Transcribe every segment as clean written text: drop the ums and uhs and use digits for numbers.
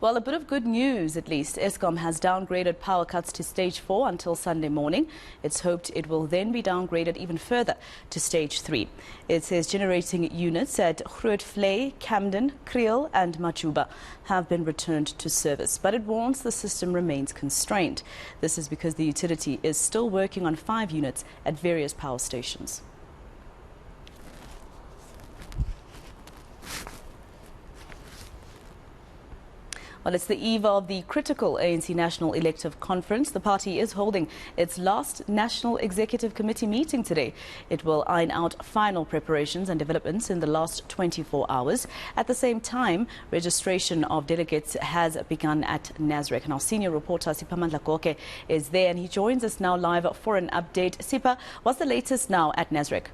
Well, a bit of good news at least. Eskom has downgraded power cuts to stage 4 until Sunday morning. It's hoped it will then be downgraded even further to stage 3. It says generating units at Grootvlei, Camden, Kriel and Majuba have been returned to service. But it warns the system remains constrained. This is because the utility is still working on 5 units at various power stations. Well, it's the eve of the critical ANC National Elective Conference. The party is holding its last National Executive Committee meeting today. It will iron out final preparations and developments in the last 24 hours. At the same time, registration of delegates has begun at Nasrec. And our senior reporter, Siphamandla Goge, is there and he joins us now live for an update. Sipa, what's the latest now at Nasrec?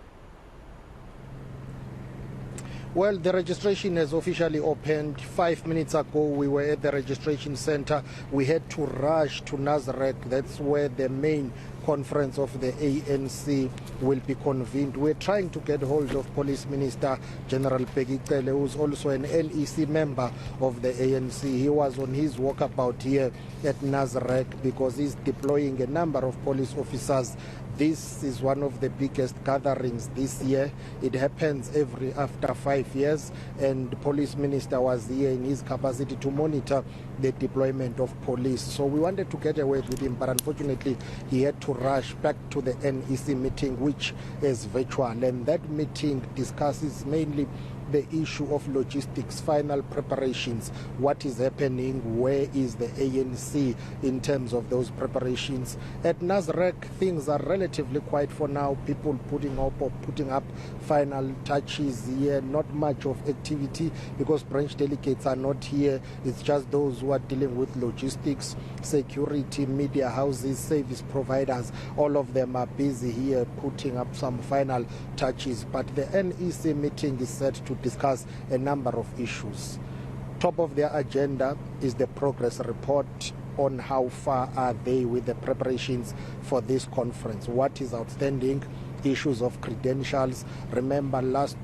Well, the registration has officially opened. 5 minutes ago, we were at the registration center. We had to rush to Nasrec. That's where the main conference of the ANC will be convened. We're trying to get hold of Police Minister General Delegate, who's also an NEC member of the ANC. He was on his walkabout here at Nasrec because he's deploying a number of police officers. This is one of the biggest gatherings this year. It happens after 5 years, and the police minister was here in his capacity to monitor the deployment of police. So we wanted to get away with him, but unfortunately he had to rush back to the NEC meeting, which is virtual, and that meeting discusses mainly the issue of logistics, final preparations, what is happening, where is the ANC in terms of those preparations. At Nasrec, things are relatively quiet for now. People putting up final touches here, not much of activity because branch delegates are not here. It's just those who are dealing with logistics, security, media houses, service providers. All of them are busy here putting up some final touches. But the NEC meeting is set to discuss a number of issues. Top of their agenda is the progress report on how far are they with the preparations for this conference. What is outstanding? Issues of credentials. Remember, last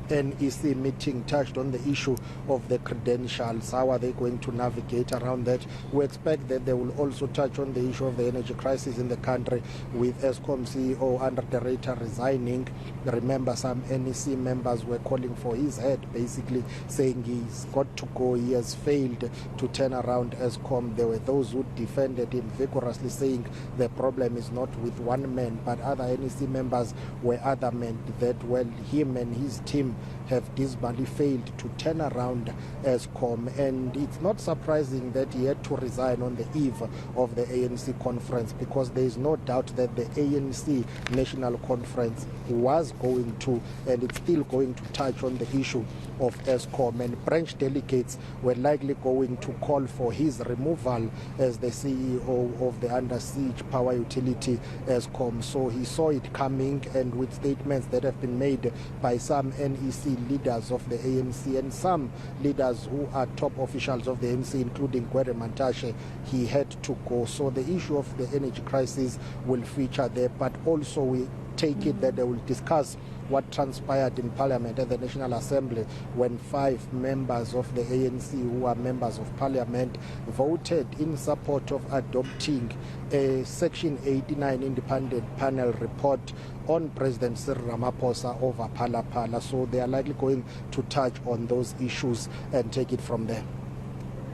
NEC meeting touched on the issue of the credentials. How are they going to navigate around that? We expect that they will also touch on the issue of the energy crisis in the country, with Eskom CEO under the radar resigning. Remember, some NEC members were calling for his head, basically saying he's got to go. He has failed to turn around Eskom. There were those who defended him vigorously, saying the problem is not with one man, but other NEC members were adamant that, well, him and his team have dismally failed to turn around Eskom, and it's not surprising that he had to resign on the eve of the ANC conference, because there is no doubt that the ANC National Conference was going to, and it's still going to, touch on the issue of Eskom, and branch delegates were likely going to call for his removal as the CEO of the under siege power utility Eskom. So he saw it coming, and with statements that have been made by some NEC leaders of the ANC and some leaders who are top officials of the ANC, including Gwede Mantashe, he had to go. So the issue of the energy crisis will feature there, but also we take it that they will discuss what transpired in Parliament at the National Assembly when 5 members of the ANC who are members of Parliament voted in support of adopting a Section 89 independent panel report on President Cyril Ramaphosa over Phala. So they are likely going to touch on those issues and take it from there.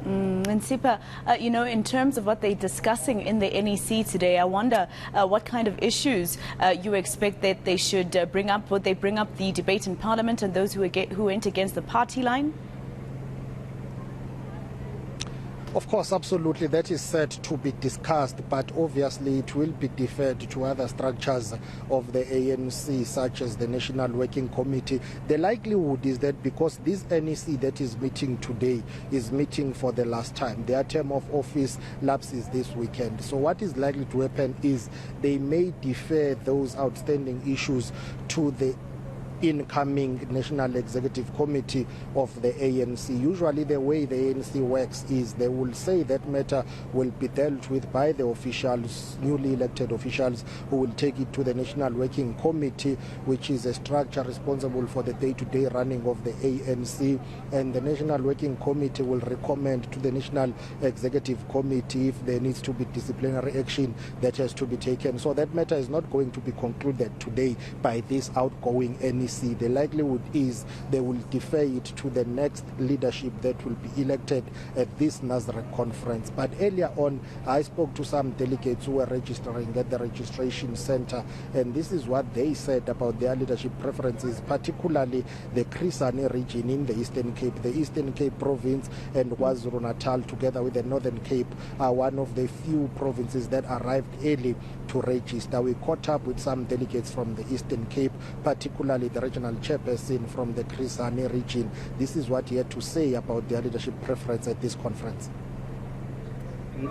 And Sipa, in terms of what they're discussing in the NEC today, I wonder what kind of issues you expect that they should bring up. Would they bring up the debate in Parliament and those who went against the party line? Of course, absolutely. That is set to be discussed, but obviously it will be deferred to other structures of the ANC, such as the National Working Committee. The likelihood is that because this NEC that is meeting today is meeting for the last time, their term of office lapses this weekend. So what is likely to happen is they may defer those outstanding issues to the incoming National Executive Committee of the ANC. Usually the way the ANC works is they will say that matter will be dealt with by the officials, newly elected officials, who will take it to the National Working Committee, which is a structure responsible for the day-to-day running of the ANC, and the National Working Committee will recommend to the National Executive Committee if there needs to be disciplinary action that has to be taken. So that matter is not going to be concluded today by this outgoing NEC. The likelihood is they will defer it to the next leadership that will be elected at this NASREC conference. But earlier on, I spoke to some delegates who were registering at the registration center, and this is what they said about their leadership preferences, particularly the Chris Hani region in the Eastern Cape. The Eastern Cape province and KwaZulu-Natal, together with the Northern Cape, are one of the few provinces that arrived early to register. We caught up with some delegates from the Eastern Cape, particularly the regional chairperson from the Chris Hani region. This is what he had to say about their leadership preference at this conference.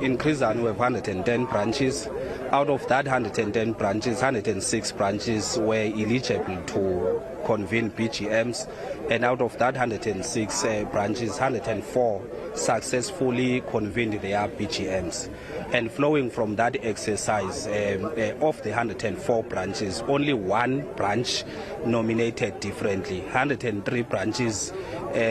In Chris Hani, we have 110 branches. Out of that 110 branches, 106 branches were eligible to convene BGMs, and out of that 106 branches, 104 successfully convened their BGMs. And flowing from that exercise, of the 104 branches, only one branch nominated differently. 103 branches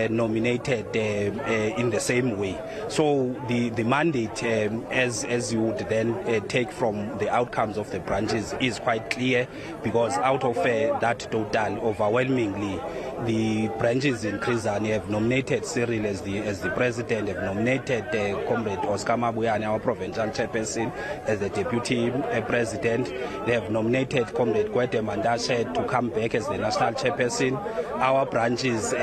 nominated in the same way. So the mandate, as you would then take from the outcomes of the branches, is quite clear, because out of that total, overwhelmingly, the branches in Chris Hani have nominated Cyril as the president, have nominated Comrade Oscar Mabuyane, our provincial chairperson, as the deputy president. They have nominated Comrade Gwede Mandashe to come back as the national chairperson. Our branches,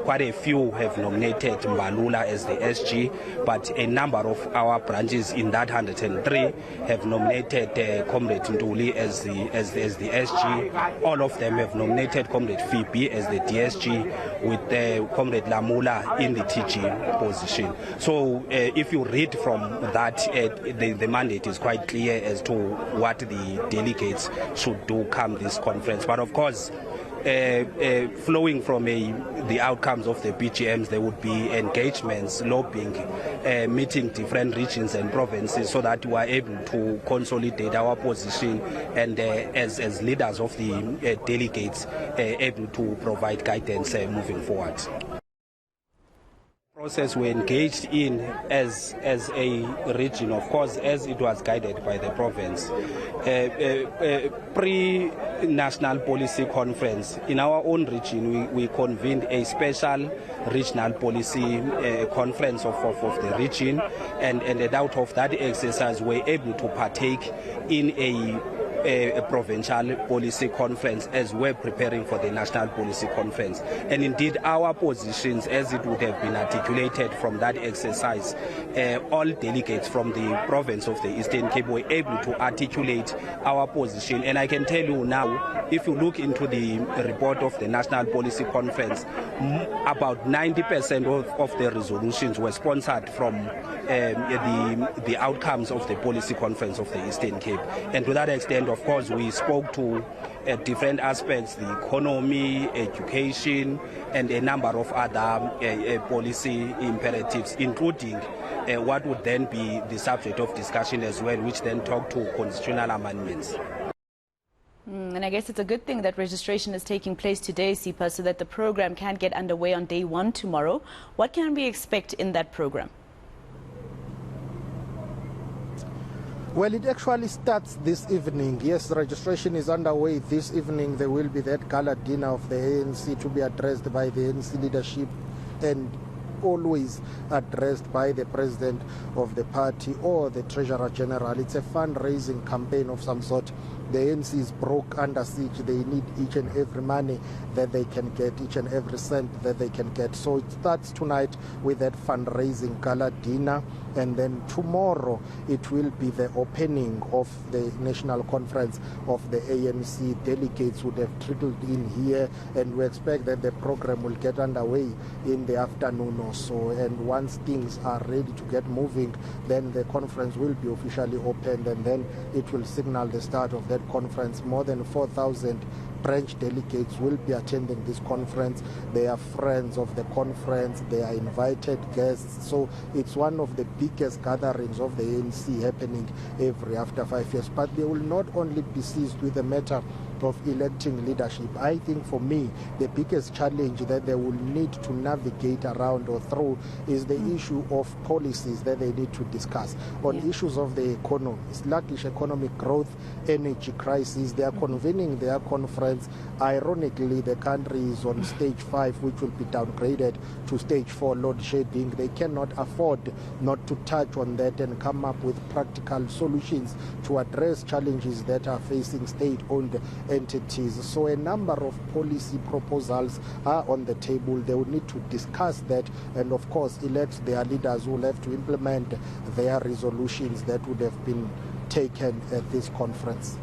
quite a few have nominated Mbalula as the SG, but a number of our branches in that 103 have nominated Comrade Ntuli as the SG. All of them have nominated Comrade Phoebe as the DSG, with Comrade Lamula in the TG position. So if you read from that, the mandate is quite clear as to what the delegates should do come this conference. But of course, flowing from the outcomes of the BGMs, there would be engagements, lobbying, meeting different regions and provinces, so that we are able to consolidate our position, and as leaders of the delegates, able to provide guidance moving forward. Process we engaged in as a region, of course, as it was guided by the province. Pre-national policy conference in our own region, we convened a special regional policy conference of the region, and out of that exercise we're able to partake in a provincial policy conference as we're preparing for the national policy conference. And indeed, our positions, as it would have been articulated from that exercise, all delegates from the province of the Eastern Cape were able to articulate our position. And I can tell you now, if you look into the report of the national policy conference, about 90% of the resolutions were sponsored from the outcomes of the policy conference of the Eastern Cape. And to that extent, of course, we spoke to different aspects, the economy, education, and a number of other policy imperatives, including what would then be the subject of discussion as well, which then talk to constitutional amendments. And I guess it's a good thing that registration is taking place today, Sipha, so that the program can get underway on day one tomorrow. What can we expect in that program? Well, it actually starts this evening. Yes, registration is underway this evening. There will be that gala dinner of the ANC to be addressed by the ANC leadership, and always addressed by the president of the party or the treasurer general. It's a fundraising campaign of some sort. The ANC is broke, under siege. They need each and every money that they can get, each and every cent that they can get. So it starts tonight with that fundraising gala dinner, and then tomorrow it will be the opening of the national conference of the ANC. Delegates would have trickled in here, and we expect that the program will get underway in the afternoon or so. And once things are ready to get moving, then the conference will be officially opened, and then it will signal the start of that conference. More than 4,000 branch delegates will be attending this conference. They are friends of the conference, they are invited guests, so it's one of the biggest gatherings of the ANC happening after 5 years. But they will not only be seized with the matter of electing leadership. I think for me the biggest challenge that they will need to navigate around or through is the issue of policies that they need to discuss on issues of the economy, sluggish economic growth, energy crisis. They are convening their conference. Ironically, the country is on stage 5, which will be downgraded to stage 4, load shedding. They cannot afford not to touch on that and come up with practical solutions to address challenges that are facing state-owned entities. So a number of policy proposals are on the table. They will need to discuss that and of course elect their leaders who will have to implement their resolutions that would have been taken at this conference.